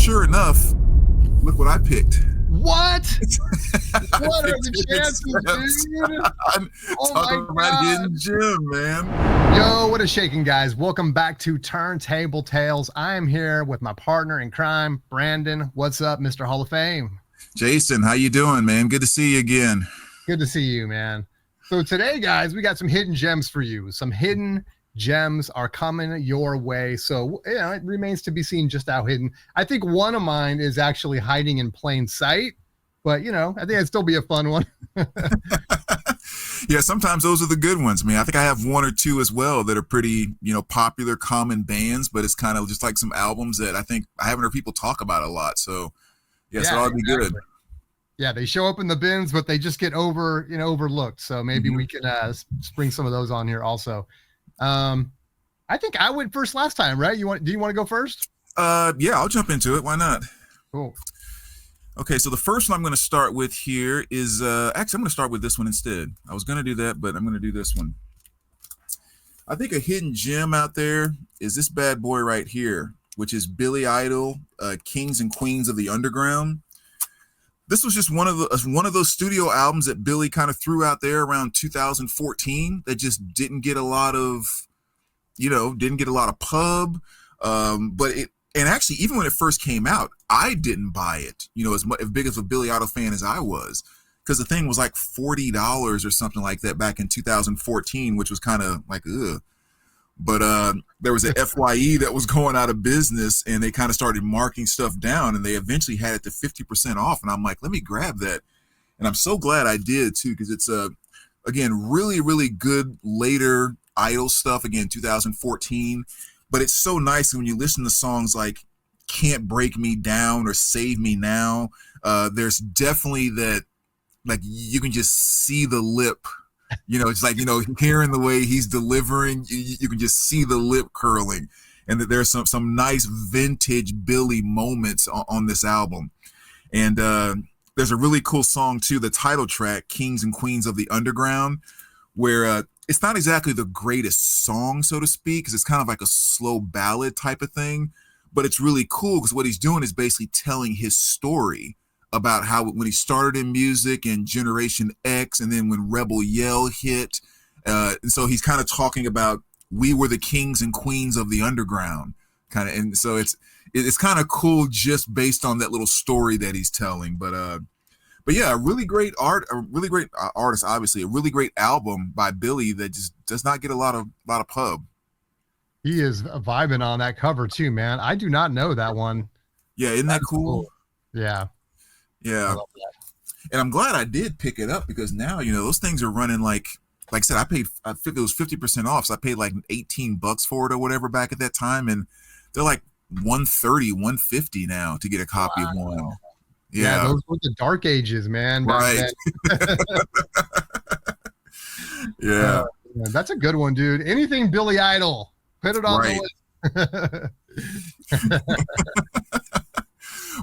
sure enough, look what I picked. What? What are the chances, dude? Oh my God. Hidden gem, man. Yo, what is shaking, guys? Welcome back to Turntable Tales. I am here with my partner in crime, Brandon. What's up, Mr. Hall of Fame? Jason, how you doing, man? Good to see you again. Good to see you, man. So today, guys, we got some hidden gems for you. Some hidden gems are coming your way. So, you know, it remains to be seen just how hidden. I think one of mine is actually hiding in plain sight, but, you know, I think it'd still be a fun one. Yeah, sometimes those are the good ones, man. I think I have one or two as well that are pretty, you know, popular, common bands, but it's kind of just like some albums that I think I haven't heard people talk about a lot. So, yeah, so that'll be good. Yeah, they show up in the bins, but they just get overlooked. So maybe we can spring some of those on here also. I think I went first last time, right? Do you want to go first? Yeah, I'll jump into it. Why not? Cool. Okay, so the first one I'm going to start with here is actually I'm going to start with this one instead. I was going to do that, but I'm going to do this one. I think a hidden gem out there is this bad boy right here, which is Billy Idol, Kings and Queens of the Underground. This was just one of those studio albums that Billy kind of threw out there around 2014 that just didn't get a lot of pub. And actually, even when it first came out, I didn't buy it, you know, as big of a Billy Idol fan as I was, because the thing was like $40 or something like that back in 2014, which was kind of like, ugh. But there was an FYE that was going out of business, and they kind of started marking stuff down, and they eventually had it to 50% off. And I'm like, let me grab that. And I'm so glad I did, too, because it's, again, really, really good later Idol stuff, again, 2014. But it's so nice when you listen to songs like Can't Break Me Down or Save Me Now. There's definitely that, like, you can just see the lip. You know, it's like, you know, hearing the way he's delivering, you can just see the lip curling, and that there's some nice vintage Billy moments on this album. And there's a really cool song too, the title track, Kings and Queens of the Underground, where it's not exactly the greatest song, so to speak, because it's kind of like a slow ballad type of thing, but it's really cool because what he's doing is basically telling his story about how when he started in music and Generation X, and then when Rebel Yell hit. And so he's kind of talking about, we were the kings and queens of the underground, kind of. And so it's kind of cool just based on that little story that he's telling. But yeah, a really great artist, obviously, a really great album by Billy that just does not get a lot of pub. He is vibing on that cover too, man. I do not know that one. Yeah, isn't that cool? Yeah. Yeah, and I'm glad I did pick it up, because now, you know, those things are running like I said, I think it was 50% off, so I paid like $18 for it or whatever back at that time, and they're like $130, $150 now to get a copy of one. Yeah, those were the dark ages, man. Right. Yeah, that's a good one, dude. Anything Billy Idol, put it on the list.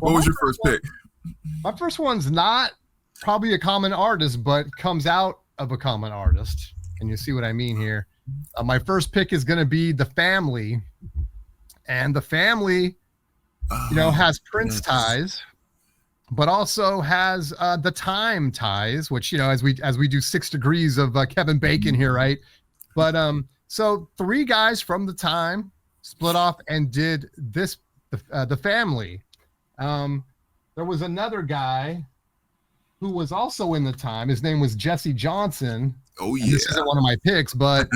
What was your first pick? My first one's not probably a common artist, but comes out of a common artist. And you see what I mean here. My first pick is going to be The Family. And The Family, you know, has Prince ties, but also has the Time ties, which, you know, as we do 6 degrees of Kevin Bacon here, right? But so 3 guys from the Time split off and did this, The Family. There was another guy who was also in the Time. His name was Jesse Johnson. Oh, yeah. This isn't one of my picks, but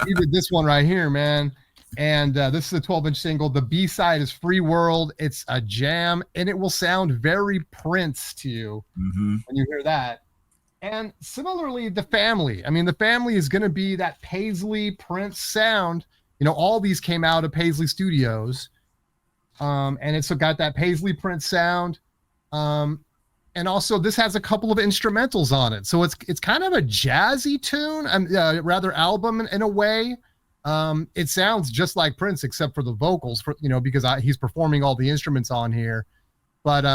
he did this one right here, man. And this is a 12-inch single. The B-side is Free World. It's a jam, and it will sound very Prince to you when you hear that. And similarly, The Family. I mean, The Family is going to be that Paisley Prince sound. You know, all these came out of Paisley Studios. And it's got that Paisley Prince sound. And also this has a couple of instrumentals on it. So it's kind of a jazzy tune, rather album in a way. It sounds just like Prince, except for the vocals, because he's performing all the instruments on here. But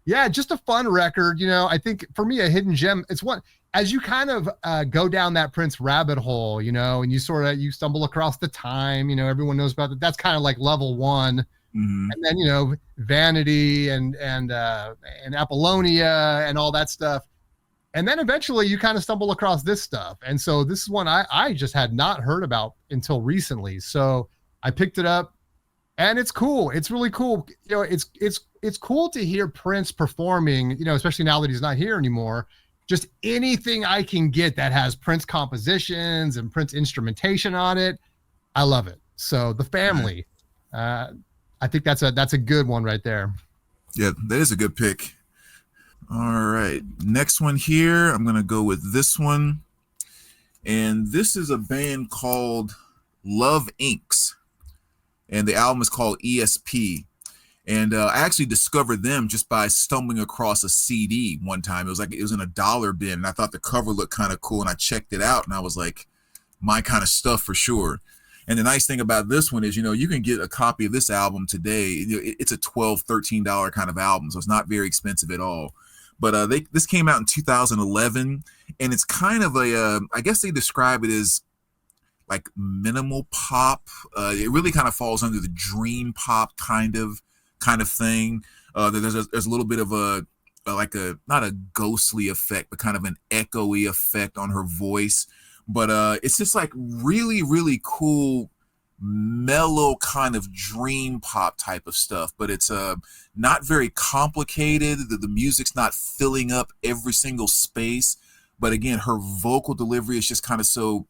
yeah, just a fun record. You know, I think for me, a hidden gem, it's one, as you kind of go down that Prince rabbit hole, you know, and you stumble across The Time, you know, everyone knows about that. That's kind of like level one. And then, you know, Vanity and Apollonia and all that stuff. And then eventually you kind of stumble across this stuff. And so this is one I just had not heard about until recently. So I picked it up and it's cool. It's really cool. You know, it's cool to hear Prince performing, you know, especially now that he's not here anymore. Just anything I can get that has Prince compositions and Prince instrumentation on it. I love it. So The Family, I think that's a good one right there. Yeah, that is a good pick. All right, next one here. I'm gonna go with this one, and this is a band called Love Inks, and the album is called ESP. And I actually discovered them just by stumbling across a CD one time. It was in a dollar bin, and I thought the cover looked kind of cool, and I checked it out, and I was like, my kind of stuff for sure. And the nice thing about this one is, you know, you can get a copy of this album today. It's a $12, $13 kind of album, so it's not very expensive at all. But this came out in 2011, and it's kind of I guess they describe it as like minimal pop. It really kind of falls under the dream pop kind of thing. There's a little bit of not a ghostly effect, but kind of an echoey effect on her voice. But it's just like really, really cool, mellow kind of dream pop type of stuff. But it's not very complicated. The music's not filling up every single space. But again, her vocal delivery is just kind of so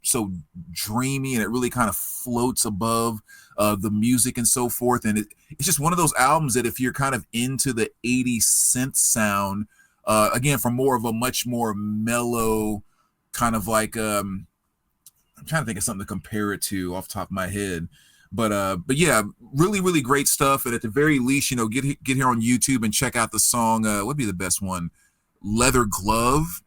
dreamy, and it really kind of floats above the music and so forth. And it's just one of those albums that if you're kind of into the 80s synth sound, again, from more of a much more mellow kind of like I'm trying to think of something to compare it to off the top of my head. But yeah, really, really great stuff. And at the very least, you know, get here on YouTube and check out the song. What would be the best one? Leather Glove.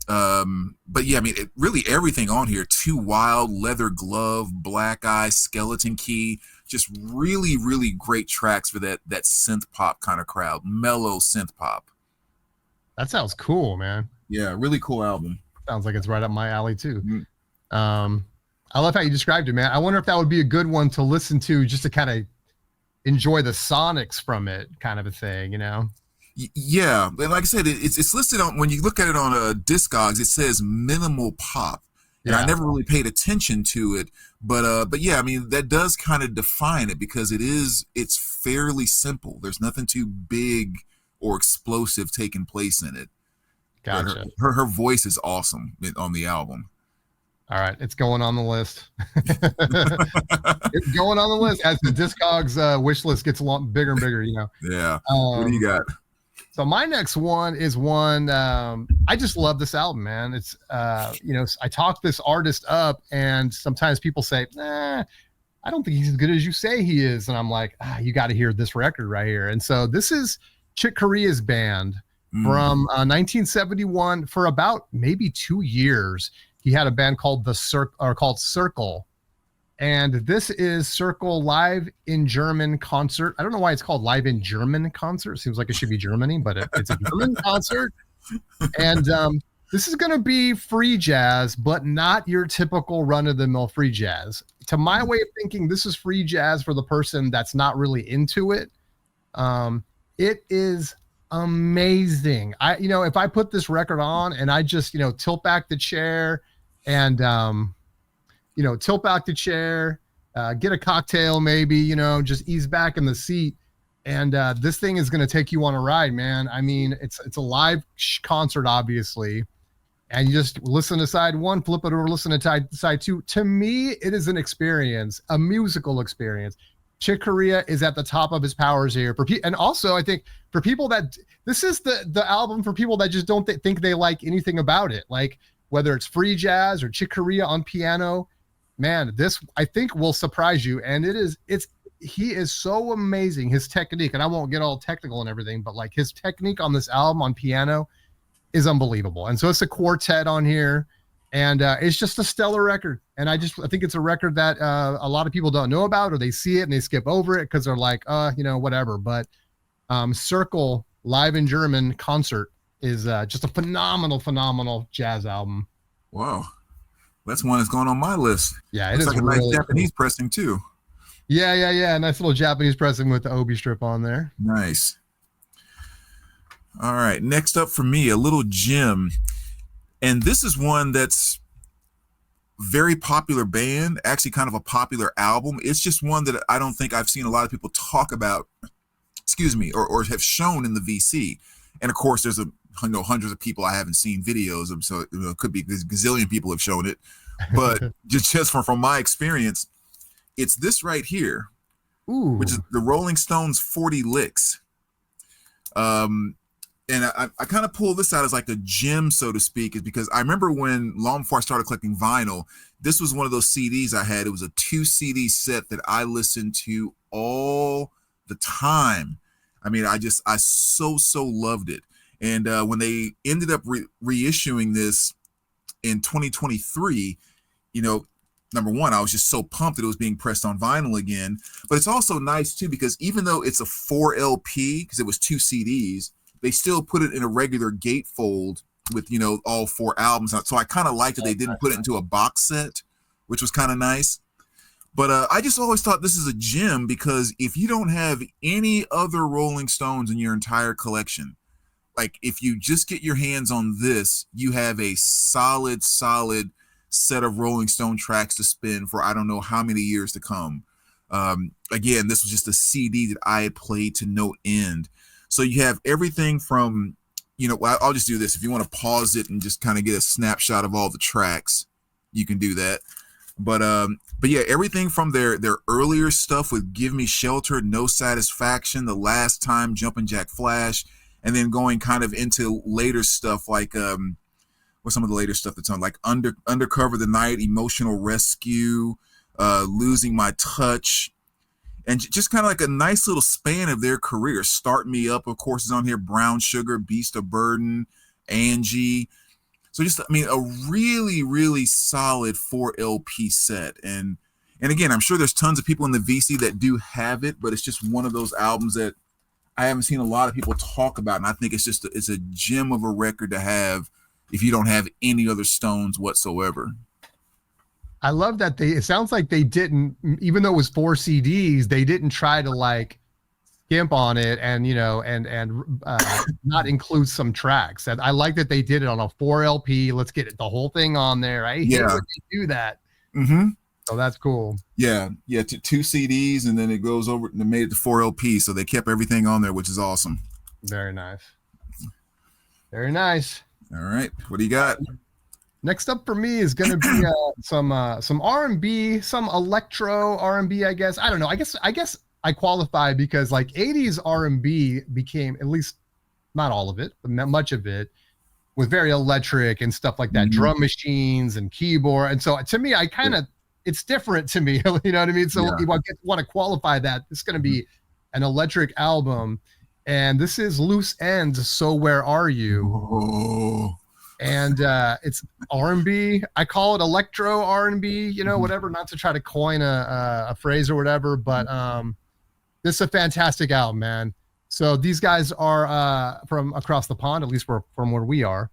But yeah, I mean, really everything on here, Too Wild, Leather Glove, Black Eye, Skeleton Key, just really, really great tracks for that synth pop kind of crowd, mellow synth pop. That sounds cool, man. Yeah, really cool album. Sounds like it's right up my alley too. I love how you described it, man. I wonder if that would be a good one to listen to just to kind of enjoy the sonics from it, kind of a thing, you know? Yeah, and like I said, it's listed on, when you look at it on Discogs, it says minimal pop, and I never really paid attention to it, but yeah, I mean, that does kind of define it, because it's fairly simple. There's nothing too big or explosive taking place in it. Gotcha. Her voice is awesome on the album. All right, it's going on the list. It's going on the list as the Discogs wish list gets a lot bigger and bigger, you know. Yeah. What do you got? So my next one is one, I just love this album, man. It's, you know, I talk this artist up, and sometimes people say, I don't think he's as good as you say he is. And I'm like, you got to hear this record right here. And so this is Chick Corea's band from 1971. For about maybe 2 years, he had a band called Circle. And this is Circle Live in German concert. I don't know why it's called Live in German concert. Seems like it should be Germany, but it's a German concert. And this is going to be free jazz, but not your typical run-of-the-mill free jazz. To my way of thinking, this is free jazz for the person that's not really into it. It is amazing. If I put this record on and I just, tilt back the chair and, tilt back the chair, get a cocktail, maybe, just ease back in the seat. And this thing is going to take you on a ride, man. I mean, it's a live concert, obviously. And you just listen to side one, flip it over, listen to side two. To me, it is an experience, a musical experience. Chick Corea is at the top of his powers here. And also, I think for people that this is the album for people that just don't think they like anything about it, like whether it's free jazz or Chick Corea on piano, man, this I think will surprise you. And he is so amazing. His technique, and I won't get all technical and everything, but like his technique on this album on piano is unbelievable. And so it's a quartet on here, and it's just a stellar record. And I think it's a record that a lot of people don't know about, or they see it and they skip over it because they're like, whatever. But Circle Live in German concert is just a phenomenal jazz album. Wow. That's one that's going on my list. Yeah, it's like a nice Japanese pressing too. Yeah. Nice little Japanese pressing with the Obi strip on there. Nice. All right. Next up for me, a little gem. And this is one that's very popular band, actually kind of a popular album. It's just one that I don't think I've seen a lot of people talk about, excuse me, or have shown in the VC. And of course, there's hundreds of people I haven't seen videos of, so it could be a gazillion people have shown it. But just from my experience, it's this right here, Ooh. which is the Rolling Stones 40 Licks. And I kind of pull this out as like a gem, so to speak, is because I remember when, long before I started collecting vinyl, this was one of those CDs I had. It was a 2 CD set that I listened to all the time. I mean, I so loved it. And when they ended up reissuing this in 2023, number one, I was just so pumped that it was being pressed on vinyl again. But it's also nice too, because even though it's a 4 LP, because it was 2 CDs, they still put it in a regular gatefold with, all 4 albums. So I kind of liked that they didn't put it into a box set, which was kind of nice. But I just always thought this is a gem, because if you don't have any other Rolling Stones in your entire collection, like if you just get your hands on this, you have a solid set of Rolling Stone tracks to spin for I don't know how many years to come. Again, this was just a CD that I had played to no end. So you have everything from, I'll just do this. If you want to pause it and just kind of get a snapshot of all the tracks, you can do that. But yeah, everything from their earlier stuff with Give Me Shelter, No Satisfaction, The Last Time, Jumpin' Jack Flash, and then going kind of into later stuff like what's some of the later stuff that's on, like Undercover the Night, Emotional Rescue, Losing My Touch. And just kind of like a nice little span of their career. Start Me Up, of course, is on here. Brown Sugar, Beast of Burden, Angie. So just, a really solid 4 LP set. And again, I'm sure there's tons of people in the VC that do have it, but it's just one of those albums that I haven't seen a lot of people talk about. And I think it's a gem of a record to have if you don't have any other Stones whatsoever. I love that it sounds like they didn't, even though it was 4 CDs, they didn't try to like skimp on it and, not include some tracks. And I like that they did it on a 4 LP. Let's get the whole thing on there. I hate when they do that. Mm-hmm. So that's cool. Yeah. 2 CDs, and then it goes over and they made it to 4 LP. So they kept everything on there, which is awesome. Very nice. Very nice. All right. What do you got? Next up for me is going to be some R&B, some electro R&B, I guess. I don't know. I guess I qualify because like 80s R&B became, at least not all of it, but much of it was very electric and stuff like that. Mm-hmm. Drum machines and keyboard. And so to me, it's different to me. You know what I mean? So if I want to qualify that, it's going to be an electric album. And this is Loose Ends, So Where Are You? Oh. And it's R&B. I call it electro R&B, whatever, not to try to coin a phrase or whatever, but this is a fantastic album, man. So these guys are from across the pond, at least from where we are.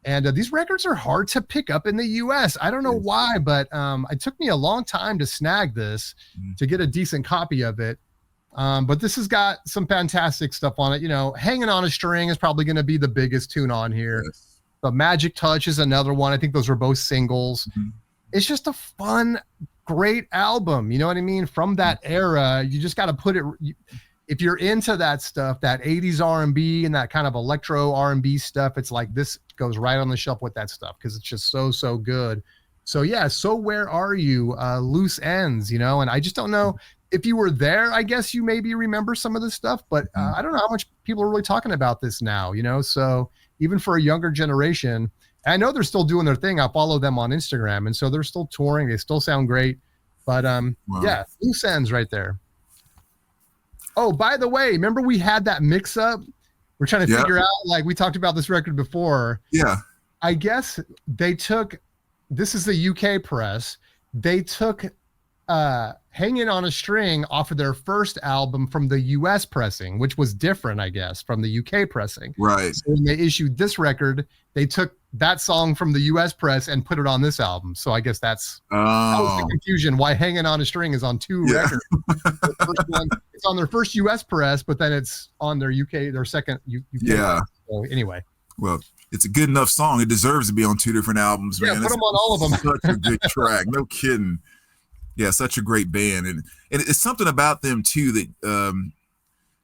And these records are hard to pick up in the US. I don't know why, but it took me a long time to snag this, to get a decent copy of it. But this has got some fantastic stuff on it. Hanging on a String is probably going to be the biggest tune on here. Yes. The Magic Touch is another one. I think those were both singles. Mm-hmm. It's just a fun, great album. You know what I mean? From that era, you just got to put it. If you're into that stuff, that 80s R&B and that kind of electro R&B stuff, it's like this goes right on the shelf with that stuff because it's just so good. So yeah, So Where Are You? Loose Ends, and I just don't know if you were there. I guess you maybe remember some of this stuff, but I don't know how much people are really talking about this now. So even for a younger generation, I know they're still doing their thing. I follow them on Instagram, and so they're still touring. They still sound great. But yeah, Loose Ends right there. Oh, by the way, remember we had that mix-up? We're trying to figure out, like we talked about this record before. Yeah. I guess they took, this is the UK press, they took Hanging on a String off of their first album from the US pressing, which was different, I guess, from the UK pressing. Right. So when they issued this record, they took that song from the US press and put it on this album. So I guess that was the Oh, confusion. Why Hanging on a String is on two yeah. records. The first one, it's on their first US press, but then it's on their their second UK Yeah. press. So anyway. Well, it's a good enough song. It deserves to be on 2 different albums, Yeah, man. put them on all of them. Such a good track. No kidding. Yeah, such a great band. And it's something about them too that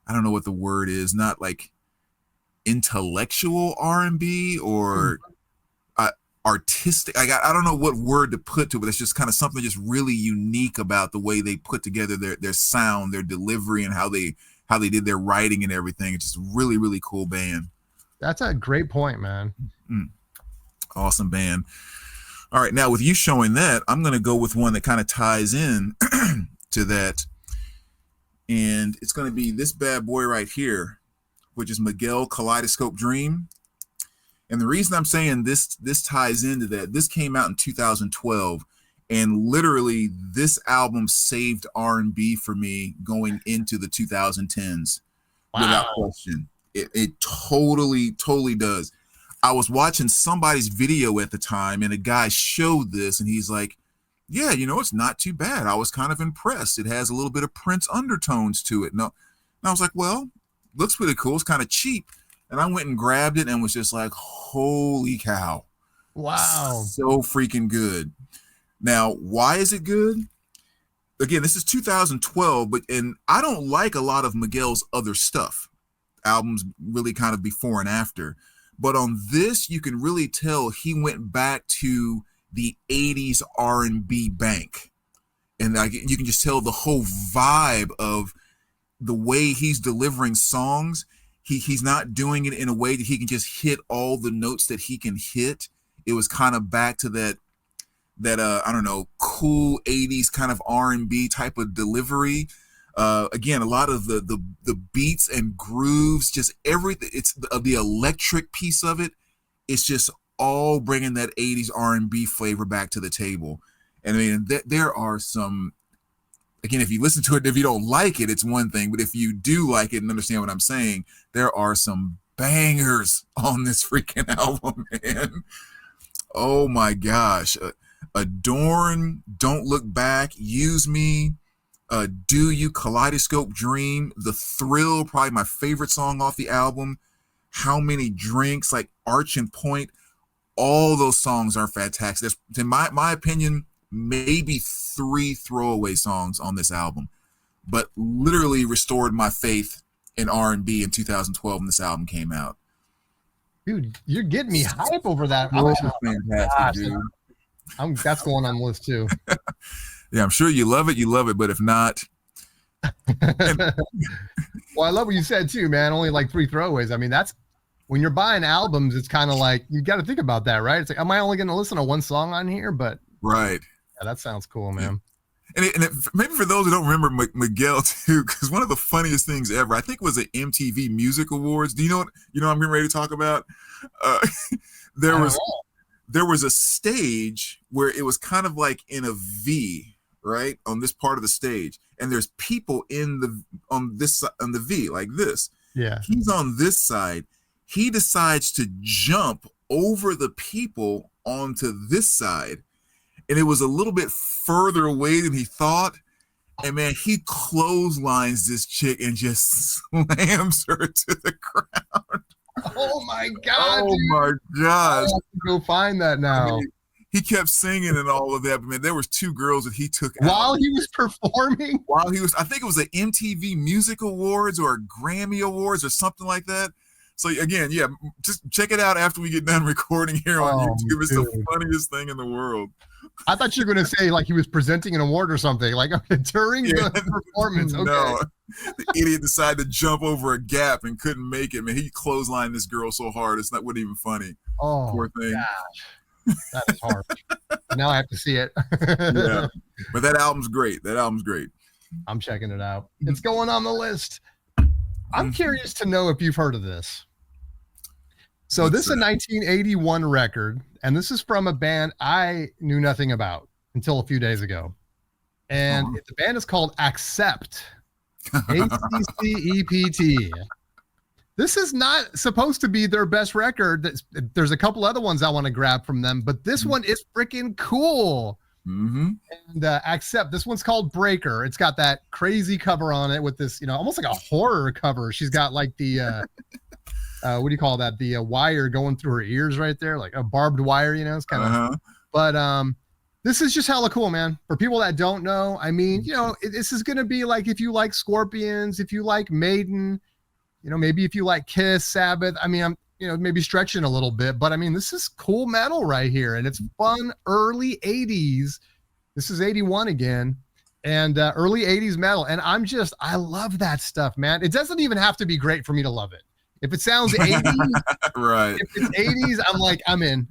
I don't know what the word is, not like intellectual R&B or artistic. I don't know what word to put to it, but it's just kind of something just really unique about the way they put together their sound, their delivery, and how they did their writing and everything. It's just really, really cool band. That's a great point, man. Awesome band. All right, now with you showing that, I'm going to go with one that kind of ties in to that. And it's going to be this bad boy right here, which is Miguel Kaleidoscope Dream. And the reason I'm saying this ties into that, this came out in 2012, and literally this album saved R&B for me going into the 2010s. Wow. Without question. It totally does. I was watching somebody's video at the time, and a guy showed this, and he's like, yeah, it's not too bad. I was kind of impressed. It has a little bit of Prince undertones to it. And I was like, well, looks pretty cool. It's kind of cheap. And I went and grabbed it and was just like, holy cow. Wow. So freaking good. Now, why is it good? Again, this is 2012, and I don't like a lot of Miguel's other stuff. Albums really kind of before and after. But on this, you can really tell he went back to the 80s R&B bank. And you can just tell the whole vibe of the way he's delivering songs. He's not doing it in a way that he can just hit all the notes that he can hit. It was kind of back to that I don't know, cool 80s kind of R&B type of delivery. Again, a lot of the beats and grooves, just everything. It's the electric piece of it. It's just all bringing that 80s R&B flavor back to the table. And I mean, there are some, again, if you listen to it, if you don't like it, it's one thing. But if you do like it and understand what I'm saying, there are some bangers on this freaking album, man. Oh my gosh. Adorn, Don't Look Back, Use Me, Do You, Kaleidoscope Dream, The Thrill, probably my favorite song off the album, How Many Drinks, like Arch and Point. All those songs are fantastic. There's, in my opinion, maybe 3 throwaway songs on this album, but literally restored my faith in R&B in 2012 when this album came out. Dude, you're getting me hype over that. Oh, fantastic, dude. That's going on the list too. Yeah, I'm sure you love it, but if not. Well, I love what you said too, man. Only like 3 throwaways. I mean, that's when you're buying albums, it's kind of like you got to think about that, right? It's like, am I only going to listen to one song on here? But right. Yeah, that sounds cool, man. And maybe for those who don't remember Miguel too, because one of the funniest things ever, I think, was the MTV Music Awards. Do you know what I'm getting ready to talk about? There was a stage where it was kind of like in a V, right, on this part of the stage, and there's people on the V like this. Yeah, he's on this side. He decides to jump over the people onto this side, and it was a little bit further away than he thought. And man, he clotheslines this chick and just slams her to the ground. Oh my god! Oh my gosh! I have to go find that now. I mean, he kept singing and all of that, but man, there was 2 girls that he took while out. he was performing. While he was, I think it was the MTV Music Awards or Grammy Awards or something like that. So again, yeah, just check it out after we get done recording here on YouTube. It's the funniest thing in the world. I thought you were going to say like he was presenting an award or something, like during the performance. Okay. No, the idiot decided to jump over a gap and couldn't make it. Man, he clotheslined this girl so hard, it's not wasn't even funny. Oh, poor thing. Gosh. That is hard. Now I have to see it. Yeah, but that album's great. I'm checking it out. It's going on the list. I'm curious to know if you've heard of this. So this is a 1981 record, and this is from a band I knew nothing about until a few days ago. And the band is called Accept. ACCEPT. This is not supposed to be their best record. There's a couple other ones I want to grab from them, but this one is freaking cool. Mm-hmm. And Accept. This one's called Breaker. It's got that crazy cover on it with this, almost like a horror cover. She's got like the what do you call that? The wire going through her ears right there, like a barbed wire. It's kind of. But this is just hella cool, man. For people that don't know, I mean, this is gonna be like if you like Scorpions, if you like Maiden. Maybe if you like Kiss, Sabbath, I mean, I'm, maybe stretching a little bit, but I mean, this is cool metal right here, and it's fun early 80s. This is 81 again, and early 80s metal. And I love that stuff, man. It doesn't even have to be great for me to love it. If it sounds 80s, right. If it's 80s, I'm like, I'm in.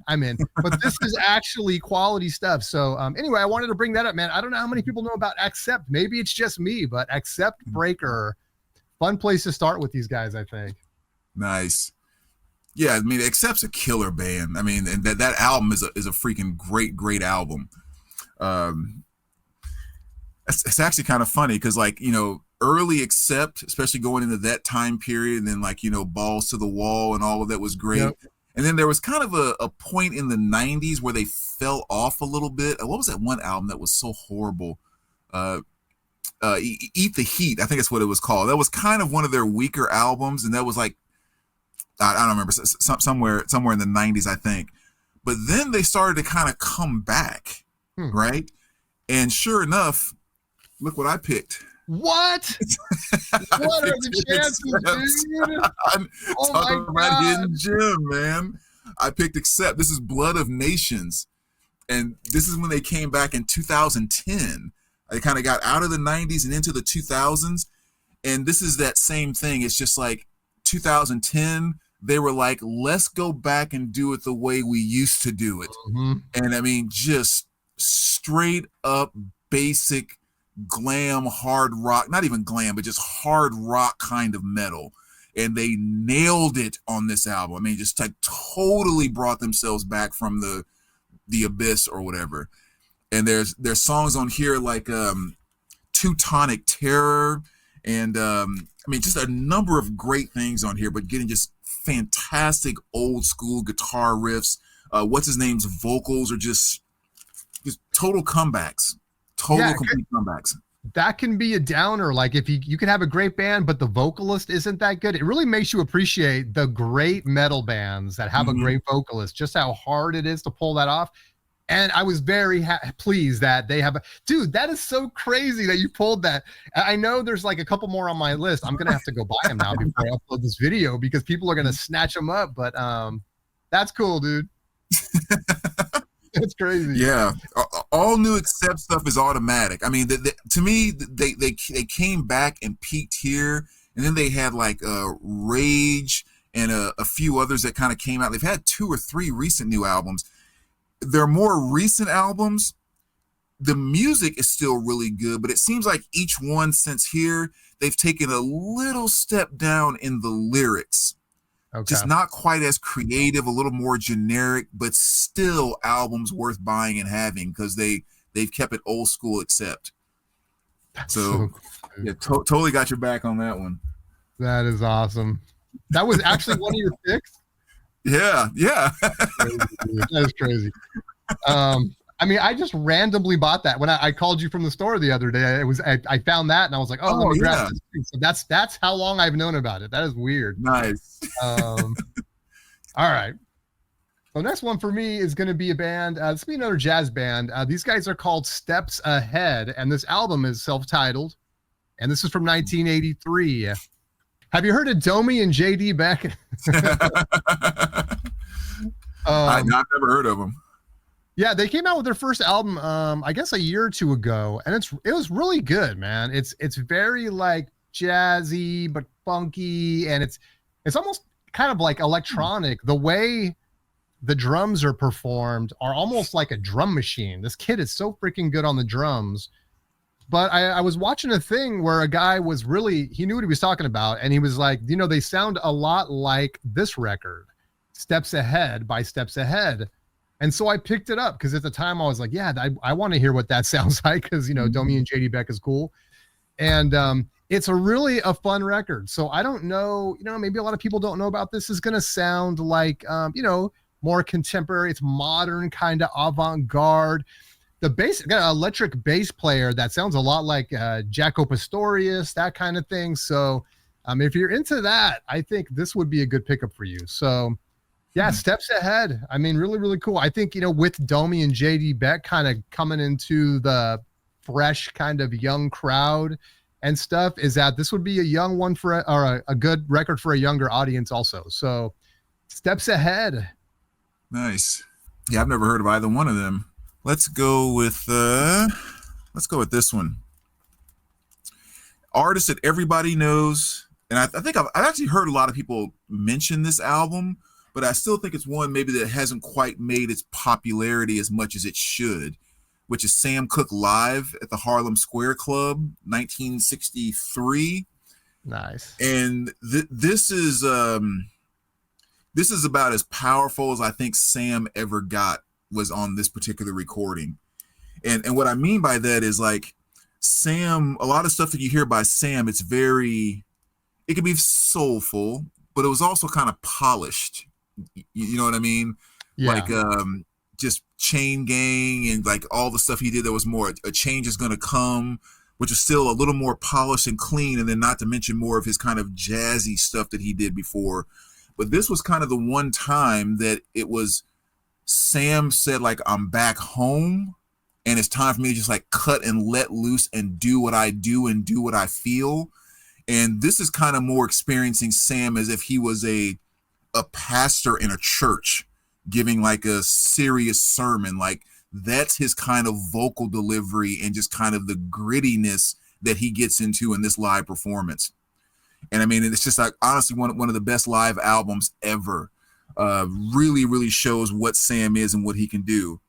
But this is actually quality stuff. So anyway, I wanted to bring that up, man. I don't know how many people know about Accept. Maybe it's just me, but Accept, Breaker. Fun place to start with these guys, I think. Nice. Yeah, I mean, Accept's a killer band. I mean, and that album is a freaking great album. It's actually kind of funny because, like, early Accept, especially going into that time period, and then like, Balls to the Wall and all of that was great. Yep. And then there was kind of a point in the 90s where they fell off a little bit. What was that one album that was so horrible? Eat the Heat, I think that's what it was called. That was kind of one of their weaker albums, and that was like, I don't remember, somewhere in the 90s, I think. But then they started to kind of come back, right? And sure enough, look what I picked. What? What are the chances, dude? I'm talking about hidden gem, man. I picked Accept. This is Blood of Nations, and this is when they came back in 2010. They kind of got out of the 90s and into the 2000s. And this is that same thing. It's just like 2010, they were like, let's go back and do it the way we used to do it. Mm-hmm. And I mean, just straight up basic glam, hard rock, not even glam, but just hard rock kind of metal. And they nailed it on this album. I mean, just like totally brought themselves back from the abyss or whatever. And there's songs on here like Teutonic Terror, and I mean, just a number of great things on here, but getting just fantastic old school guitar riffs. What's his name's vocals are just total comebacks, complete comebacks. That can be a downer. Like if you can have a great band, but the vocalist isn't that good, it really makes you appreciate the great metal bands that have a great vocalist, just how hard it is to pull that off. And I was very pleased that they have dude, that is so crazy that you pulled that. I know there's like a couple more on my list. I'm going to have to go buy them now before I upload this video because people are going to snatch them up. But that's cool, dude. It's crazy. Yeah. All new Accept stuff is automatic. I mean, to me, they came back and peaked here. And then they had like Rage and a few others that kind of came out. They've had 2 or 3 recent new albums. Their more recent albums, the music is still really good, but it seems like each one since here, they've taken a little step down in the lyrics. Okay. Just not quite as creative, a little more generic, but still albums worth buying and having because they've kept it old school Accept. So cool. Yeah, totally got your back on that one. That is awesome. That was actually one of your picks? Yeah. That is crazy. I mean, I just randomly bought that when I called you from the store the other day. I found that and I was like, let me grab this. So that's how long I've known about it. That is weird. Nice. All right. So next one for me is going to be a band. This will be another jazz band. These guys are called Steps Ahead, and this album is self-titled, and this is from 1983. Have you heard of Domi and JD Beck? I've never heard of them. Yeah, they came out with their first album, I guess a year or two ago, and it was really good, man. It's very like jazzy but funky, and it's almost kind of like electronic. The way the drums are performed are almost like a drum machine. This kid is so freaking good on the drums. But I was watching a thing where a guy he knew what he was talking about. And he was like, they sound a lot like this record, Steps Ahead by Steps Ahead. And so I picked it up because at the time I was like, yeah, I want to hear what that sounds like because, Domi and JD Beck is cool. And it's a really a fun record. So I don't know, maybe a lot of people don't know about this. Is going to sound like, more contemporary. It's modern, kind of avant-garde. The bass, got an electric bass player that sounds a lot like Jaco Pastorius, that kind of thing. So if you're into that, I think this would be a good pickup for you. So yeah, steps ahead. I mean, really, really cool. I think, with Domi and JD Beck kind of coming into the fresh kind of young crowd and stuff, is that this would be a young one or a good record for a younger audience also. So steps ahead. Nice. Yeah, I've never heard of either one of them. Let's go with this one. Artist that everybody knows, and I think I've actually heard a lot of people mention this album, but I still think it's one maybe that hasn't quite made its popularity as much as it should, which is Sam Cooke Live at the Harlem Square Club, 1963. Nice. And this is about as powerful as I think Sam ever got was on this particular recording. And what I mean by that is, like, Sam, a lot of stuff that you hear by Sam, it can be soulful, but it was also kind of polished. You know what I mean? Yeah. Like just Chain Gang and like all the stuff he did that was more A Change Is Gonna Come, which is still a little more polished and clean, and then not to mention more of his kind of jazzy stuff that he did before. But this was kind of the one time that it was Sam said, like, I'm back home and it's time for me to just like cut and let loose and do what I do and do what I feel. And this is kind of more experiencing Sam as if he was a pastor in a church giving like a serious sermon. Like, that's his kind of vocal delivery and just kind of the grittiness that he gets into in this live performance. And I mean, it's just like, honestly, one of the best live albums ever. Really, really shows what Sam is and what he can do.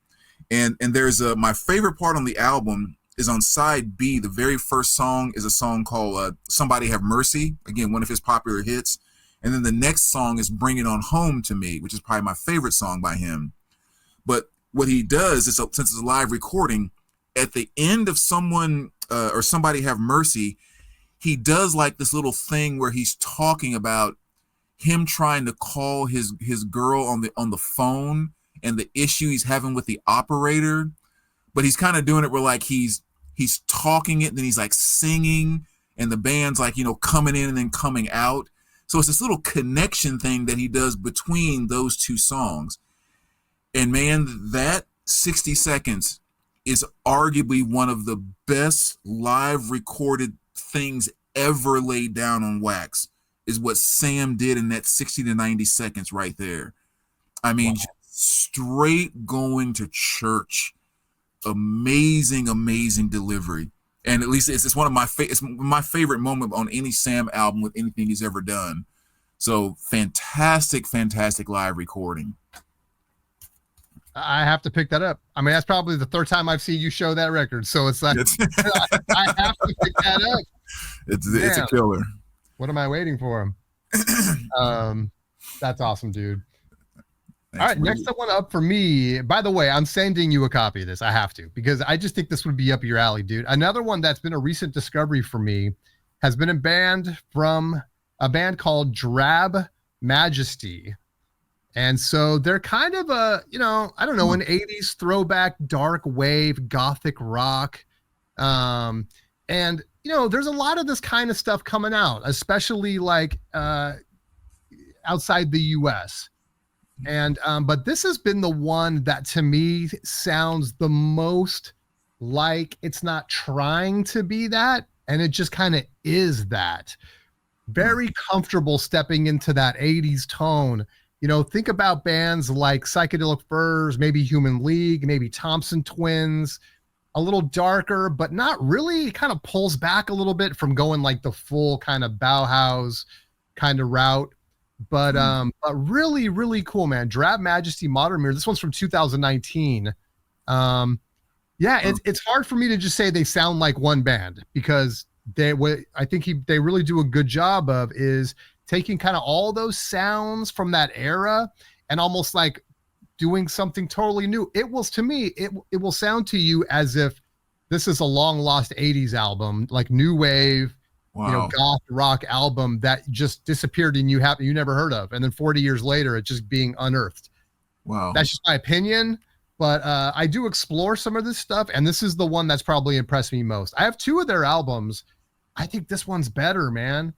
And there's my favorite part on the album is on side B. The very first song is a song called Somebody Have Mercy. Again, one of his popular hits. And then the next song is Bring It On Home to Me, which is probably my favorite song by him. But what he does is, since it's a live recording, at the end of Someone or Somebody Have Mercy, he does like this little thing where he's talking about him trying to call his girl on the phone and the issue he's having with the operator. But he's kind of doing it where like he's talking it and then he's like singing and the band's like, coming in and then coming out. So it's this little connection thing that he does between those two songs. And man, that 60 seconds is arguably one of the best live recorded things ever laid down on wax, is what Sam did in that 60 to 90 seconds right there. I mean, wow. Straight going to church. Amazing, amazing delivery. And at least it's one of my favorite moment on any Sam album with anything he's ever done. So fantastic, fantastic live recording. I have to pick that up. I mean, that's probably the third time I've seen you show that record. So it's like, I have to pick that up. It's a killer. What am I waiting for? That's awesome, dude. Thanks, all right, next one up for me. By the way, I'm sending you a copy of this. I have to, because I just think this would be up your alley, dude. Another one that's been a recent discovery for me has been a band called Drab, Majesty. And so they're kind of an 80s throwback, dark wave, gothic rock. And, there's a lot of this kind of stuff coming out, especially like outside the US. And but this has been the one that to me sounds the most like it's not trying to be that, and it just kind of is that. Very comfortable stepping into that 80s tone. Think about bands like Psychedelic Furs, maybe Human League, maybe Thompson Twins, a little darker, but not really. Kind of pulls back a little bit from going like the full kind of Bauhaus kind of route. But really, really cool, man. Drab, Majesty, Modern Mirror. This one's from 2019. It's hard for me to just say they sound like one band, because they really do a good job of is taking kind of all those sounds from that era and almost like doing something totally new. It will sound to you as if this is a long lost 80s album, like new wave, Wow. goth rock album that just disappeared and you never heard of, and then 40 years later it just being unearthed. Wow. That's just my opinion, but I do explore some of this stuff, and this is the one that's probably impressed me most. I have two of their albums. I think this one's better, man.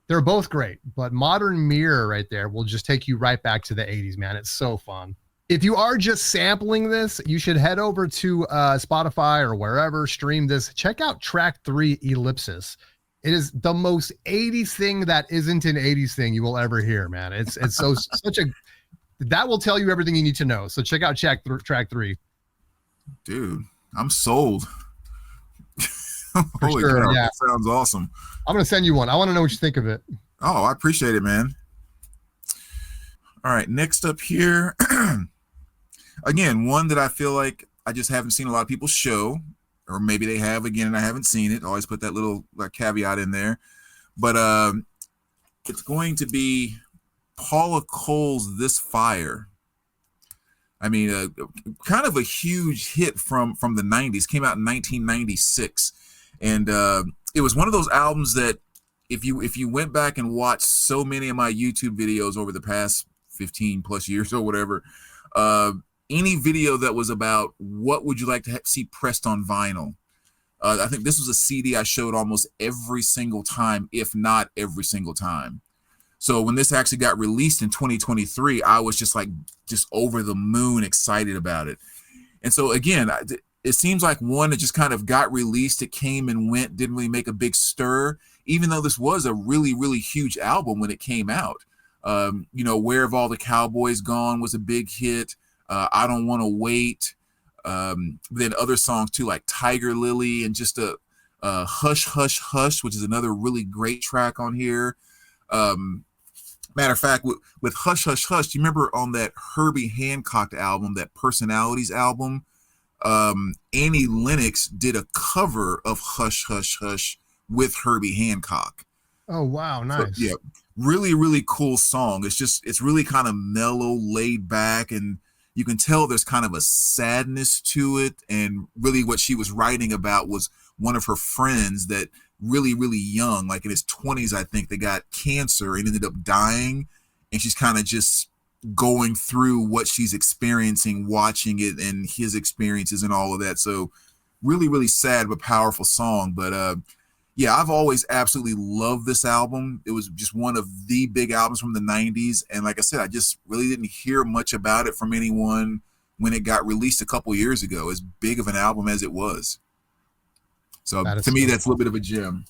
They're both great, but Modern Mirror right there will just take you right back to the 80s, man. It's so fun. If you are just sampling this, you should head over to Spotify or wherever, stream this. Check out track 3, Ellipsis. It is the most 80s thing that isn't an 80s thing you will ever hear, man. It's so such a that will tell you everything you need to know. So check out track 3. Dude, I'm sold. Holy sure, cow, yeah. that sounds awesome. I'm gonna send you one. I want to know what you think of it. Oh, I appreciate it, man. All right, next up here. Again, one that I feel like I just haven't seen a lot of people show, or maybe they have again and I haven't seen it. Always put that little caveat in there. But it's going to be Paula Cole's This Fire. I mean, kind of a huge hit from the 90s. Came out in 1996. And it was one of those albums that if you went back and watched so many of my YouTube videos over the past 15 plus years or whatever, any video that was about what would you like to see pressed on vinyl, I think this was a CD I showed almost every single time, if not every single time. So when this actually got released in 2023, I was just over the moon excited about it. And so again, it seems like one that just kind of got released. It came and went, didn't really make a big stir, even though this was a really, really huge album when it came out. Where Have All the Cowboys Gone was a big hit. I Don't Want to Wait. Then other songs too, like Tiger Lily and just a Hush, Hush, Hush, which is another really great track on here. Matter of fact, with Hush, Hush, Hush, do you remember on that Herbie Hancock album, that Personalities album, Annie Lennox did a cover of Hush, Hush, Hush with Herbie Hancock. Oh, wow. Nice. So, yeah, really, really cool song. It's really kind of mellow, laid back, and you can tell there's kind of a sadness to it. And really what she was writing about was one of her friends that really, really young, like in his 20s, I think, they got cancer and ended up dying. And she's kind of just going through what she's experiencing, watching it and his experiences and all of that. So really, really sad, but powerful song. But yeah, I've always absolutely loved this album. It was just one of the big albums from the 90s. And like I said, I just really didn't hear much about it from anyone when it got released a couple years ago, as big of an album as it was. So to me, that's a little bit of a gem.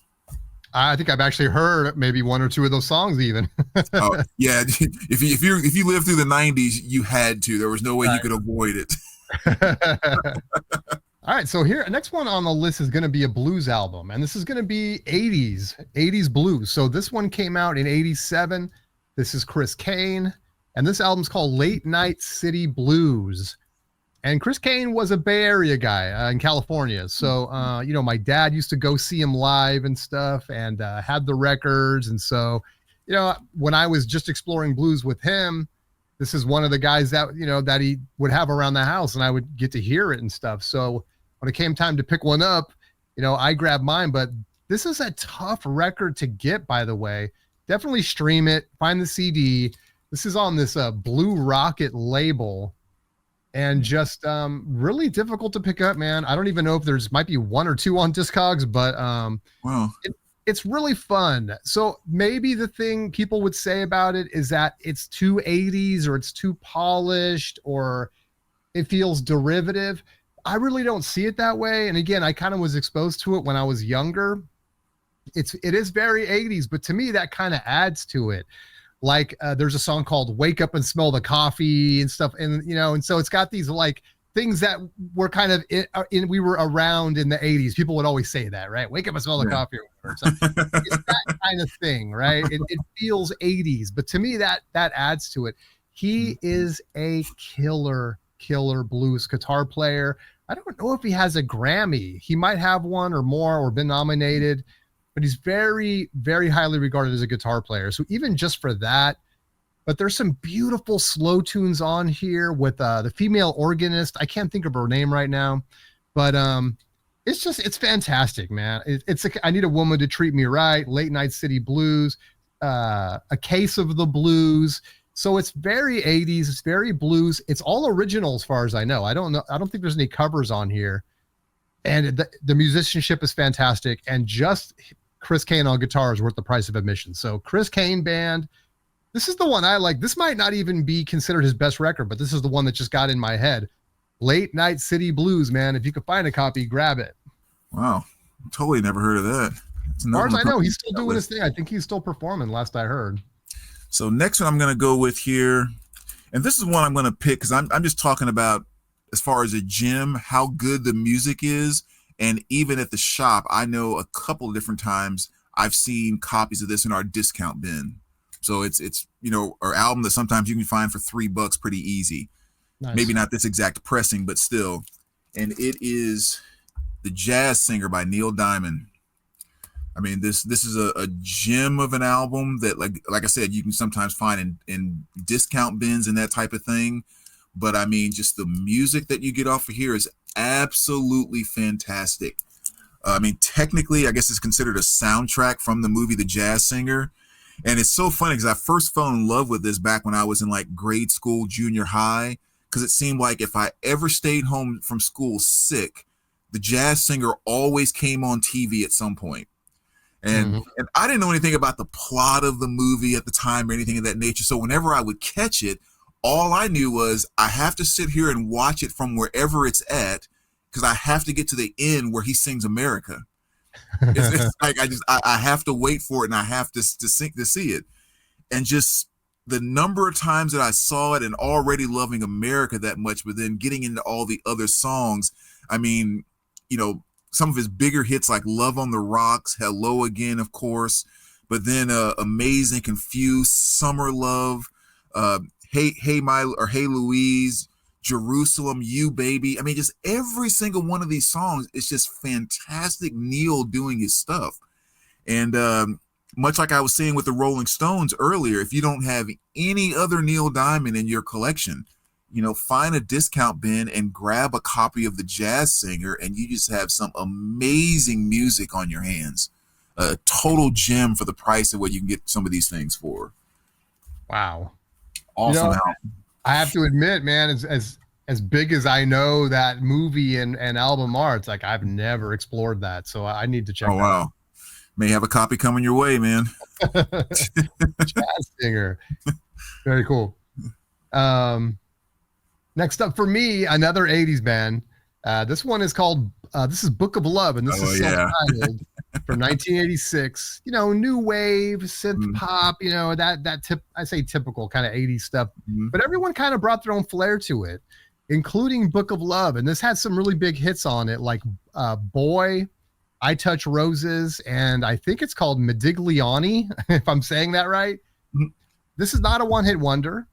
I think I've actually heard maybe one or two of those songs even. Oh, yeah. If you lived through the 90s, you had to. There was no way you could avoid it. All right, so here, next one on the list is going to be a blues album, and this is going to be 80s blues. So this one came out in 87. This is Chris Kane, and this album's called Late Night City Blues. And Chris Kane was a Bay Area guy in California. So, my dad used to go see him live and stuff, and had the records. And so, when I was just exploring blues with him, this is one of the guys that, that he would have around the house, and I would get to hear it and stuff. So when it came time to pick one up, I grabbed mine. But this is a tough record to get, by the way. Definitely stream it, find the CD. This is on this Blue Rocket label. And just really difficult to pick up, man. I don't even know if might be one or two on Discogs, but wow. It's really fun. So maybe the thing people would say about it is that it's too 80s or it's too polished or it feels derivative. I really don't see it that way. And again, I kind of was exposed to it when I was younger. It is very 80s, but to me, that kind of adds to it. Like there's a song called Wake Up and Smell the Coffee and stuff. And, and so it's got these like things that were kind of we were around in the 80s. People would always say that, right? Wake up and smell the coffee. Or so it's that kind of thing, right? It feels 80s, but to me that adds to it. He is a killer blues guitar player. I don't know if he has a Grammy. He might have one or more or been nominated. But he's very, very highly regarded as a guitar player. So even just for that, but there's some beautiful slow tunes on here with the female organist. I can't think of her name right now, but It's fantastic, man. I Need a Woman to Treat Me Right, Late Night City Blues, A Case of the Blues. So it's very 80s, it's very blues. It's all original as far as I know. I don't think there's any covers on here. And the musicianship is fantastic, and just Chris Kane on guitar is worth the price of admission. So Chris Kane Band, this is the one I like. This might not even be considered his best record, but this is the one that just got in my head. Late Night City Blues, man. If you could find a copy, grab it. Wow, totally never heard of that. As far as I know, he's still doing his thing. I think he's still performing, last I heard. So next one I'm going to go with here, and this is one I'm going to pick because I'm just talking about, as far as a gym, how good the music is. And even at the shop, I know a couple of different times I've seen copies of this in our discount bin. So it's our album that sometimes you can find for $3 pretty easy. Nice. Maybe not this exact pressing, but still. And it is The Jazz Singer by Neil Diamond. I mean, this is a gem of an album that, like I said, you can sometimes find in discount bins and that type of thing. But I mean, just the music that you get off of here is absolutely fantastic. I mean, technically, I guess it's considered a soundtrack from the movie The Jazz Singer. And it's so funny because I first fell in love with this back when I was in like grade school, junior high, because it seemed like if I ever stayed home from school sick, The Jazz Singer always came on TV at some point. And I didn't know anything about the plot of the movie at the time or anything of that nature. So whenever I would catch it, all I knew was I have to sit here and watch it from wherever it's at because I have to get to the end where he sings America. It's like I have to wait for it and I have to see it. And just the number of times that I saw it and already loving America that much, but then getting into all the other songs, I mean, some of his bigger hits like Love on the Rocks, Hello Again, of course, but then Amazing, Confused, Summer Love, Hey Louise, Jerusalem, You Baby. I mean, just every single one of these songs, it's just fantastic Neil doing his stuff. And much like I was saying with the Rolling Stones earlier, if you don't have any other Neil Diamond in your collection, find a discount bin and grab a copy of The Jazz Singer, and you just have some amazing music on your hands. A total gem for the price of what you can get some of these things for. Wow. Awesome. I have to admit, man, as big as I know that movie and album are, it's like I've never explored that. So I need to check that out. May have a copy coming your way, man. Jazz Singer. Very cool. Next up for me, another 80s band. This one is called this is Book of Love, and this is self-titled from 1986. New wave, synth-pop, I say typical kind of 80s stuff. But everyone kind of brought their own flair to it, including Book of Love. And this had some really big hits on it, like Boy, I Touch Roses, and I think it's called Modigliani, if I'm saying that right. This is not a one-hit wonder.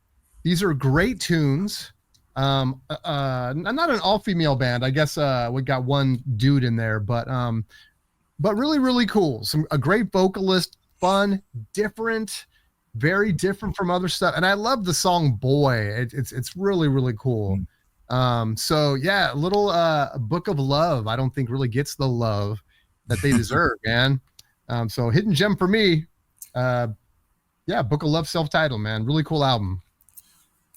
These are great tunes. Not an all-female band. I guess we got one dude in there, but really, really cool. A great vocalist, fun, different, very different from other stuff. And I love the song Boy. It's really, really cool. So yeah, a little Book of Love, I don't think really gets the love that they deserve, man. So hidden gem for me. Yeah, Book of Love, self-titled, man. Really cool album.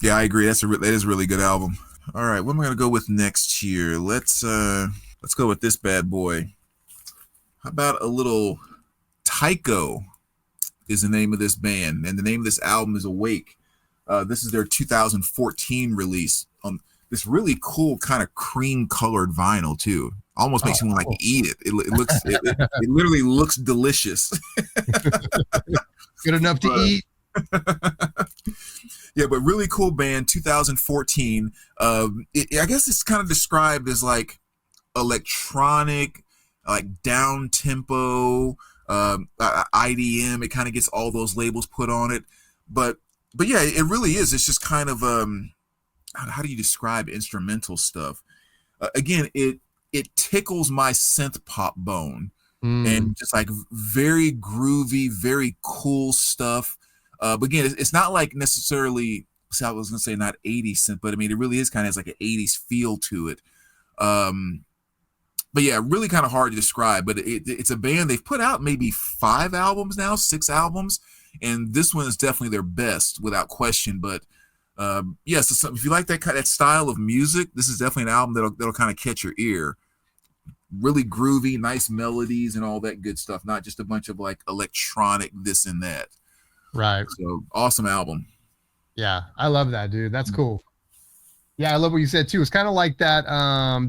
Yeah, I agree. That is a really good album. All right, what am I going to go with next here? Let's go with this bad boy. How about a little Tycho is the name of this band, and the name of this album is Awake. This is their 2014 release on this really cool kind of cream-colored vinyl too. Almost makes you want to like eat it. It literally looks delicious. Good enough to eat. Yeah, but really cool band, 2014. I guess it's kind of described as like electronic, like down tempo, IDM. It kind of gets all those labels put on it, but yeah, it really is. It's just kind of how do you describe instrumental stuff? Again, it tickles my synth pop bone, and just like very groovy, very cool stuff. But again, it's not like necessarily, I was going to say not 80s synth, but I mean, it really is kind of has like an 80s feel to it. but yeah, really kind of hard to describe. But it's a band, they've put out maybe 5 albums now, 6 albums, and this one is definitely their best without question. But yeah, so if you like that style of music, this is definitely an album that'll kind of catch your ear. Really groovy, nice melodies and all that good stuff, not just a bunch of like electronic this and that. Right. So awesome album. Yeah, I love that, dude. That's cool. Yeah, I love what you said too. It's kind of like that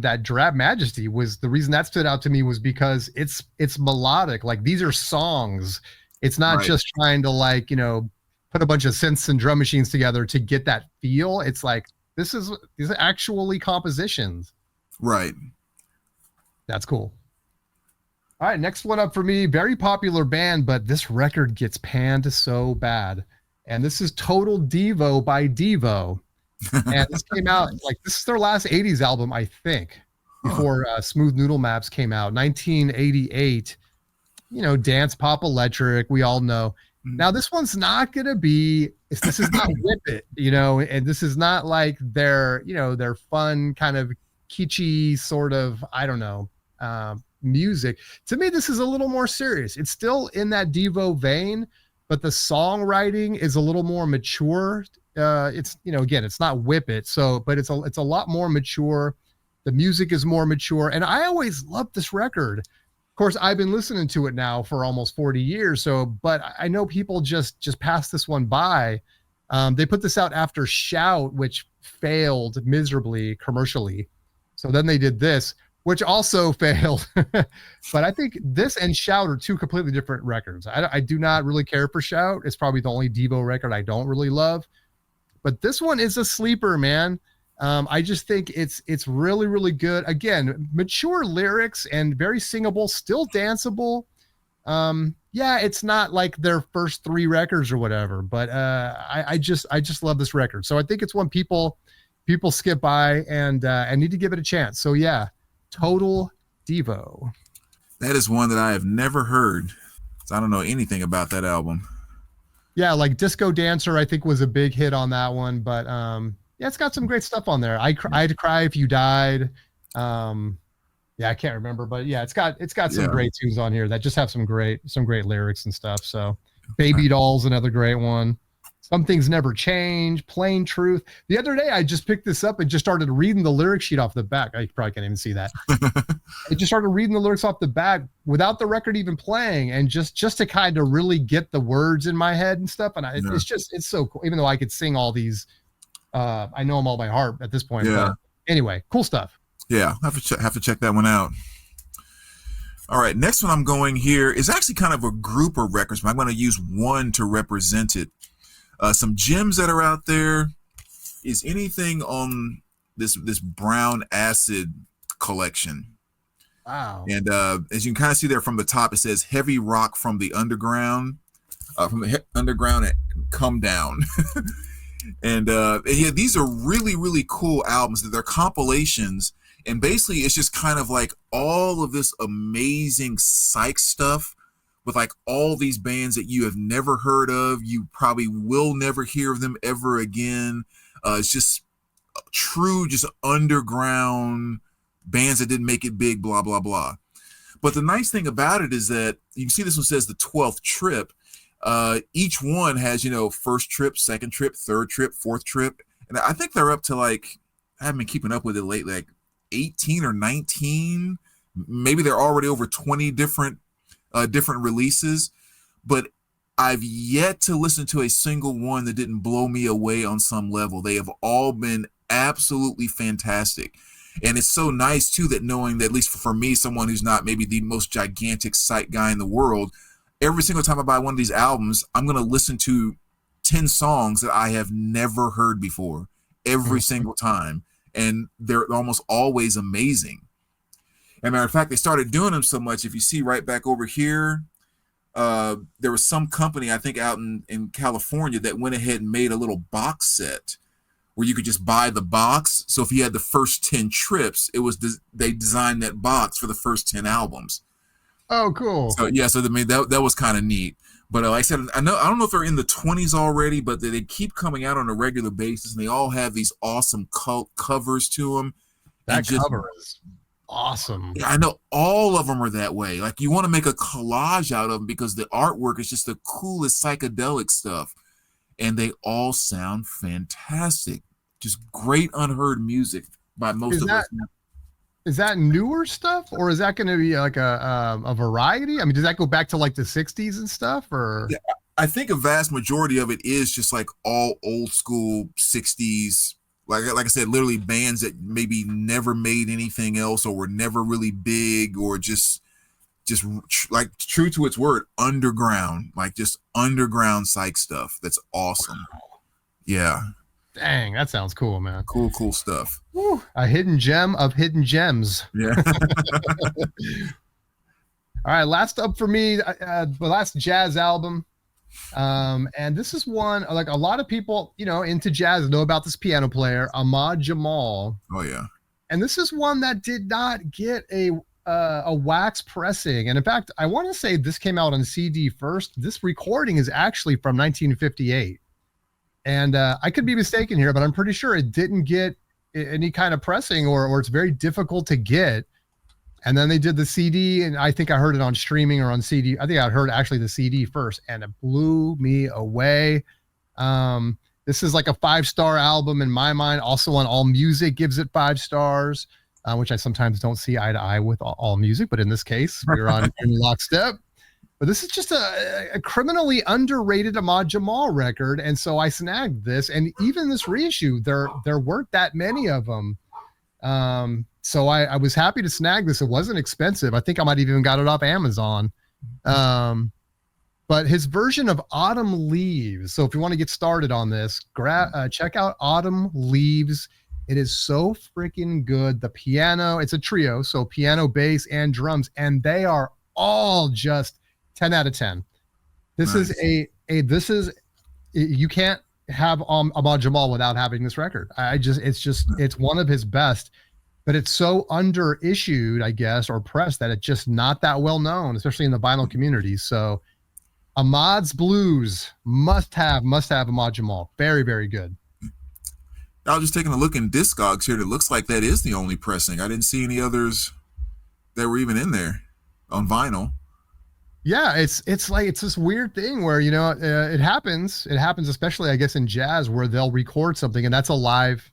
that Drab Majesty was the reason that stood out to me was because it's melodic. Like these are songs. It's not Right. just trying to like, you know, put a bunch of synths and drum machines together to get that feel. It's like these are actually compositions. Right. That's cool. All right, next one up for me, very popular band, but this record gets panned so bad. And this is Total Devo by Devo. And this came out like this is their last 80s album, I think, before Smooth Noodle Maps came out, 1988. You know, dance pop electric, we all know. Now this one's not gonna be. This is not Whip It, you know, and this is not like their, you know, their fun kind of kitschy sort of, I don't know, music. To me, this is a little more serious. It's still in that Devo vein, but the songwriting is a little more mature. It's, you know, again, it's not Whip It, so, but it's a lot more mature. The music is more mature, and I always loved this record. Of course, I've been listening to it now for almost 40 years. So, but I know people just passed this one by. They put this out after Shout, which failed miserably commercially. So then they did this, which also failed. But I think this and Shout are two completely different records. I do not really care for Shout. It's probably the only Devo record I don't really love. But this one is a sleeper, man. I just think it's really, really good. Again, mature lyrics and very singable, still danceable. Yeah, it's not like their first 3 records or whatever, but I just love this record. So I think it's one people skip by and need to give it a chance. So yeah, Total Devo. That is one that I have never heard. So I don't know anything about that album. Yeah, like Disco Dancer, I think was a big hit on that one, but yeah, it's got some great stuff on there. I'd Cry If You Died. Yeah, I can't remember, but yeah, it's got some great tunes on here that just have some great lyrics and stuff. So Baby Doll's another great one. Some Things Never Change, Plain Truth. The other day, I just picked this up and just started reading the lyric sheet off the back. I probably can't even see that. I just started reading the lyrics off the back without the record even playing, and just to kind of really get the words in my head and stuff. And it's so cool. Even though I could sing all these, I know them all by heart at this point. Yeah. But anyway, cool stuff. Yeah, have to check that one out. All right, next one I'm going here is actually kind of a group of records, but I'm going to use one to represent it. Some gems that are out there is anything on this Brown Acid collection. Wow. And as you can kind of see there from the top, it says heavy rock from the underground, and come down. And yeah, these are really, really cool albums. They're compilations. And basically it's just kind of like all of this amazing psych stuff with like all these bands that you have never heard of. You probably will never hear of them ever again. It's just true, just underground bands that didn't make it big, blah, blah, blah. But the nice thing about it is that you can see this one says the 12th trip. Each one has, you know, first trip, second trip, third trip, fourth trip. And I think they're up to like, I haven't been keeping up with it lately, like 18 or 19. Maybe they're already over 20 different releases, but I've yet to listen to a single one that didn't blow me away on some level. They have all been absolutely fantastic. And it's so nice too that knowing that, at least for me, someone who's not maybe the most gigantic psych guy in the world, every single time I buy one of these albums, I'm going to listen to 10 songs that I have never heard before every single time. And they're almost always amazing. As a matter of fact, they started doing them so much. If you see right back over here, there was some company, I think out in California, that went ahead and made a little box set where you could just buy the box. So if you had the first 10 trips, they designed that box for the first 10 albums. Oh, cool. So yeah, so that was kind of neat. But like I said, I don't know if they're in the 20s already, but they keep coming out on a regular basis, and they all have these awesome cult covers to them. That cover is awesome. Yeah, I know all of them are that way. Like you want to make a collage out of them because the artwork is just the coolest psychedelic stuff. And they all sound fantastic. Just great unheard music by most of us. Is that newer stuff, or is that going to be like a variety? I mean, does that go back to like the 60s and stuff, or? Yeah, I think a vast majority of it is just like all old school 60s. Like I said, literally bands that maybe never made anything else or were never really big, or just like true to its word, underground, like just underground psych stuff. That's awesome. Wow. Yeah. Dang, that sounds cool, man. Cool stuff. Woo, a hidden gem of hidden gems. Yeah. All right, last up for me, the last jazz album. And this is one, like a lot of people, into jazz know about this piano player, Ahmad Jamal. Oh, yeah. And this is one that did not get a wax pressing. And in fact, I want to say this came out on CD first. This recording is actually from 1958. And I could be mistaken here, but I'm pretty sure it didn't get any kind of pressing, or it's very difficult to get. And then they did the CD, and I think I heard it on streaming or on CD. I think I heard actually the CD first, and it blew me away. This is like a 5-star album in my mind. Also on All Music gives it 5 stars, which I sometimes don't see eye to eye with All Music, but in this case, we're on in lockstep. But this is just a criminally underrated Ahmad Jamal record, and so I snagged this. And even this reissue, there weren't that many of them. So I was happy to snag this. It wasn't expensive. I think I might have even got it off Amazon. But his version of Autumn Leaves. So if you want to get started on this, check out Autumn Leaves. It is so freaking good. The piano, it's a trio, so piano, bass, and drums, and they are all just 10 out of 10. This nice. is you can't have Ahmad Jamal without having this record. It's one of his best, but it's so underissued, I guess, or pressed, that it's just not that well known, especially in the vinyl community. So Ahmad's Blues must have Ahmad Jamal. Very, very good. I was just taking a look in Discogs here. It looks like that is the only pressing. I didn't see any others that were even in there on vinyl. Yeah, it's this weird thing where it happens especially, I guess, in jazz, where they'll record something and that's a live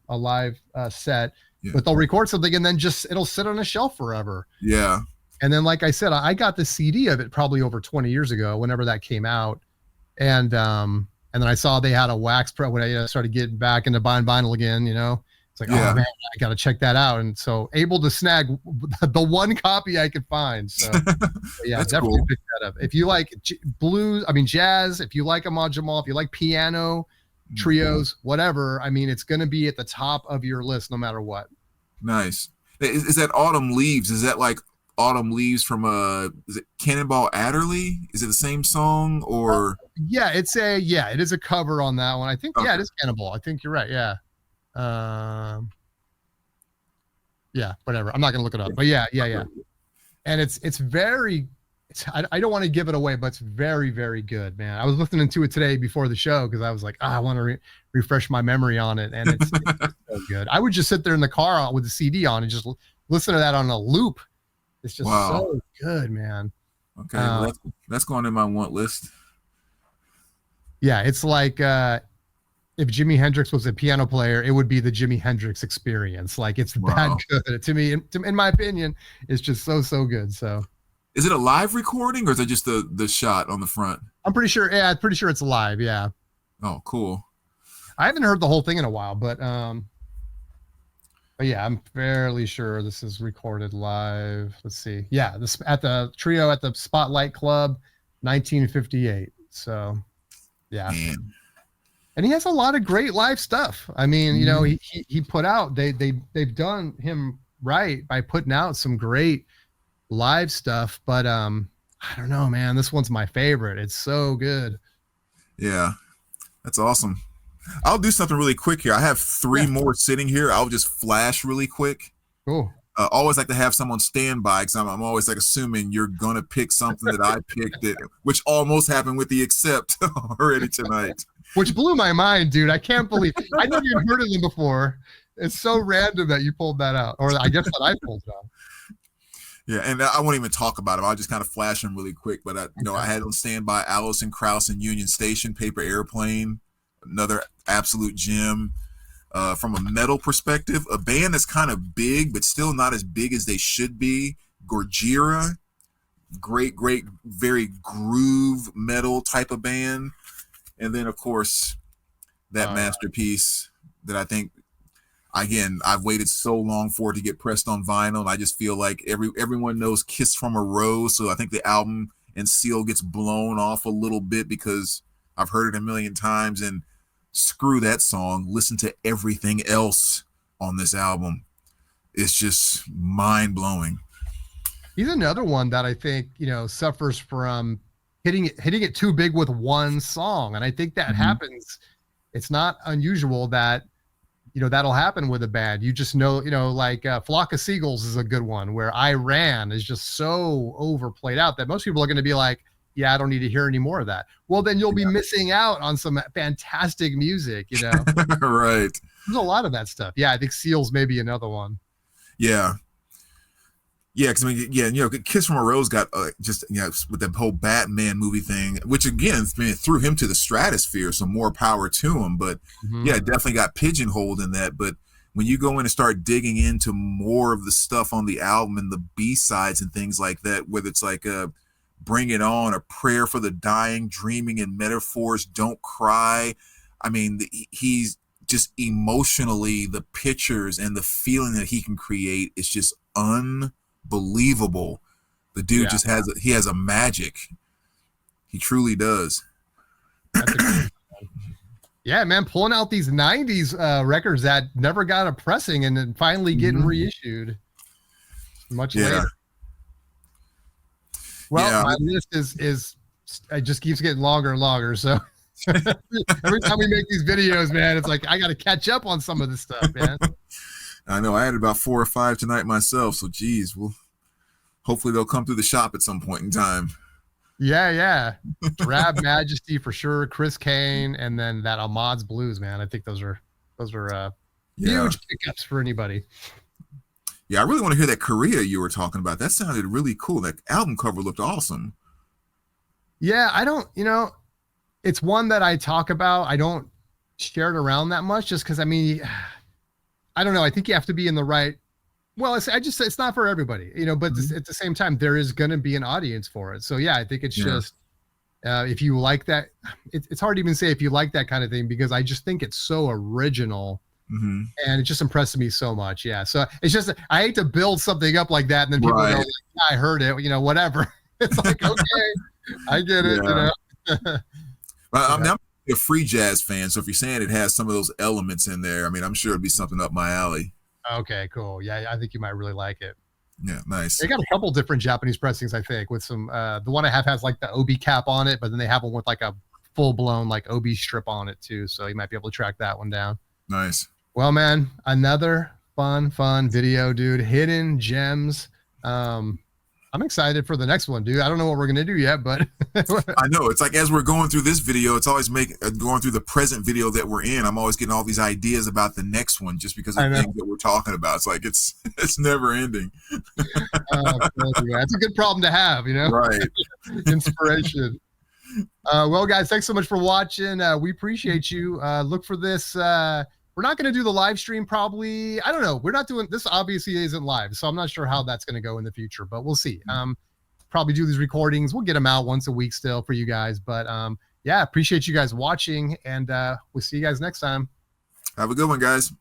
set, yeah. But they'll record something and then it'll sit on a shelf forever. Yeah. And then, like I said, I got the CD of it probably over 20 years ago, whenever that came out, and then I saw they had a wax press when I started getting back into buying vinyl again. It's like, yeah. Oh man, I got to check that out. And so able to snag the one copy I could find. So yeah, definitely cool. Pick that up. If you like jazz, if you like Ahmad Jamal, if you like piano, trios, whatever, it's going to be at the top of your list no matter what. Nice. Is that Autumn Leaves? Is that like Autumn Leaves from is it Cannonball Adderley? Is it the same song or? Yeah, it is a cover on that one. I think, okay. Yeah, it is Cannonball. I think you're right. Yeah. Yeah, whatever. I'm not gonna look it up, but yeah. And I don't want to give it away, but it's very, very good, man. I was listening to it today before the show because I was like, I want to refresh my memory on it, and it's so good. I would just sit there in the car with the CD on and just listen to that on a loop. It's just so good, man. Okay, well, that's going in my want list. Yeah, it's like if Jimi Hendrix was a piano player, it would be the Jimi Hendrix Experience. Like, it's that good. To me, in my opinion, it's just so good. So, is it a live recording or is it just the shot on the front? I'm pretty sure. Yeah, I'm pretty sure it's live. Yeah. Oh, cool. I haven't heard the whole thing in a while, but yeah, I'm fairly sure this is recorded live. Let's see. Yeah, this at the trio at the Spotlight Club, 1958. So, yeah. Man. And he has a lot of great live stuff. He put out, they've done him right by putting out some great live stuff, but I don't know, man, this one's my favorite. It's so good. Yeah, that's awesome. I'll do something really quick here. I have 3 more sitting here. I'll just flash really quick. Cool. Always like to have someone stand by because I'm always like assuming you're gonna pick something that I picked, which almost happened with the Accept already tonight. Which blew my mind, dude. I can't believe I never even heard of them before. It's so random that you pulled that out, or I guess that I pulled it out. Yeah, and I won't even talk about them. I'll just kind of flash them really quick. But I had on standby Allison Krauss and Union Station, Paper Airplane, another absolute gem. From a metal perspective, a band that's kind of big but still not as big as they should be. Gorgira, great, very groove metal type of band. And then of course that masterpiece that I think, again, I've waited so long for it to get pressed on vinyl, and I just feel like everyone knows Kiss from a Rose, so I think the album and seal gets blown off a little bit because I've heard it a million times, and screw that song. Listen to everything else on this album. It's just mind-blowing. He's another one that I think, suffers from hitting it too big with one song, and I think that happens. It's not unusual that that'll happen with a band. You just like Flock of Seagulls is a good one where I Ran is just so overplayed out that most people are going to be like, yeah, I don't need to hear any more of that. Well, then you'll be missing out on some fantastic music, Right. There's a lot of that stuff. Yeah, I think Seals may be another one. Yeah. Yeah, because Kiss from a Rose got with the whole Batman movie thing, which again threw him to the stratosphere. So more power to him. But it definitely got pigeonholed in that. But when you go in and start digging into more of the stuff on the album and the B-sides and things like that, whether it's like Bring It On, A Prayer for the Dying, Dreaming in Metaphors, Don't Cry. I mean, he's just emotionally, the pictures and the feeling that he can create is just unbelievable. The dude just has a magic. He truly does. Yeah, man, pulling out these 90s records that never got a pressing and then finally getting reissued much later. Well, my list is it just keeps getting longer and longer. So every time we make these videos, man, it's like I got to catch up on some of this stuff, man. I know I had about 4 or 5 tonight myself. So, geez, hopefully they'll come through the shop at some point in time. Yeah. Drab, Majesty for sure. Chris Kane, and then that Ahmad's Blues, man. I think those are huge pickups for anybody. Yeah, I really want to hear that Korea you were talking about. That sounded really cool. That album cover looked awesome. Yeah, I don't, it's one that I talk about. I don't share it around that much just because, I mean, I don't know. I think you have to be in the right. Well, it's not for everybody, but at the same time, there is going to be an audience for it. So, yeah, I think it's just if you like that, it's hard to even say if you like that kind of thing because I just think it's so original. And it just impressed me so much. Yeah. So it's just, I hate to build something up like that. And then people go, like, yeah, I heard it, whatever. It's like, okay, I get it. I'm a free jazz fan. So if you're saying it has some of those elements in there, I mean, I'm sure it'd be something up my alley. Okay, cool. Yeah. I think you might really like it. Yeah. Nice. They got a couple different Japanese pressings, I think, with some, the one I have has like the Obi cap on it, but then they have one with like a full blown like Obi strip on it too. So you might be able to track that one down. Nice. Well, man, another fun video, dude. Hidden gems. I'm excited for the next one, dude. I don't know what we're going to do yet, but I know it's like, as we're going through this video, it's always going through the present video that we're in. I'm always getting all these ideas about the next one just because of things that we're talking about. It's like, it's never ending. That's a good problem to have, Right. Inspiration. Well, guys, thanks so much for watching. We appreciate you. Look for this. We're not going to do the live stream probably. I don't know. We're not doing this. Obviously isn't live. So I'm not sure how that's going to go in the future, but we'll see. Probably do these recordings. We'll get them out once a week still for you guys. But yeah, appreciate you guys watching, and we'll see you guys next time. Have a good one, guys.